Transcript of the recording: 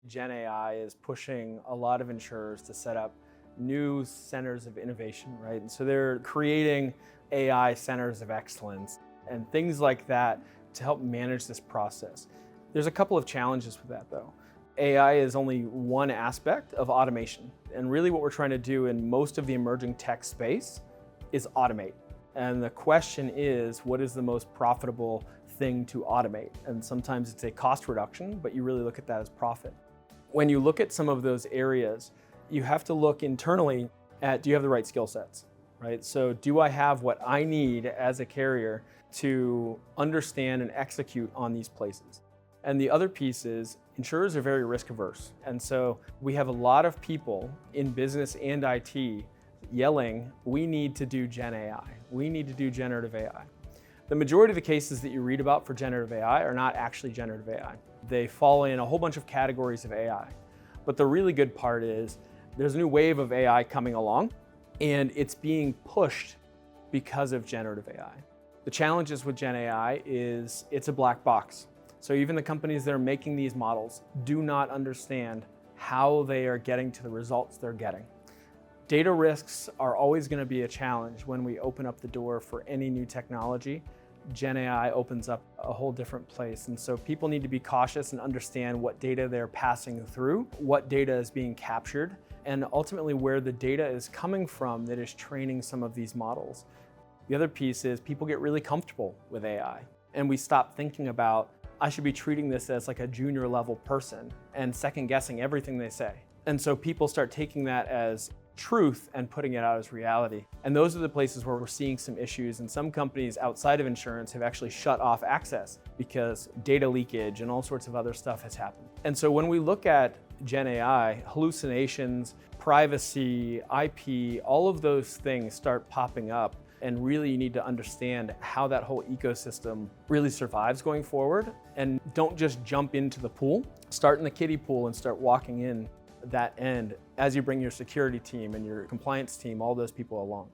GenAI is pushing a lot of insurers to set up new centers of innovation, right? And so they're creating AI centers of excellence and things like that to help manage this process. There's a couple of challenges with that though. AI is only one aspect of automation. And really what we're trying to do in most of the emerging tech space is automate. And the question is, what is the most profitable thing to automate? And sometimes it's a cost reduction, but you really look at that as profit. When you look at some of those areas, you have to look internally at, do you have the right skill sets, right? So do I have what I need as a carrier to understand and execute on these places? And the other piece is, insurers are very risk averse. And so we have a lot of people in business and IT yelling, we need to do GenAI. We need to do generative AI. The majority of the cases that you read about for generative AI are not actually generative AI. They fall in a whole bunch of categories of AI. But the really good part is there's a new wave of AI coming along, and it's being pushed because of generative AI. The challenges with GenAI is it's a black box. So even the companies that are making these models do not understand how they are getting to the results they're getting. Data risks are always going to be a challenge when we open up the door for any new technology. GenAI opens up a whole different place. And so people need to be cautious and understand what data they're passing through, what data is being captured, and ultimately where the data is coming from that is training some of these models. The other piece is people get really comfortable with AI, and we stop thinking about, I should be treating this as like a junior level person and second guessing everything they say. And so people start taking that as truth and putting it out as reality. And those are the places where we're seeing some issues, and some companies outside of insurance have actually shut off access because data leakage and all sorts of other stuff has happened. And so when we look at GenAI, hallucinations, privacy, IP, all of those things start popping up. And really you need to understand how that whole ecosystem really survives going forward. And don't just jump into the pool. Start in the kiddie pool and start walking in that end as you bring your security team and your compliance team, all those people along.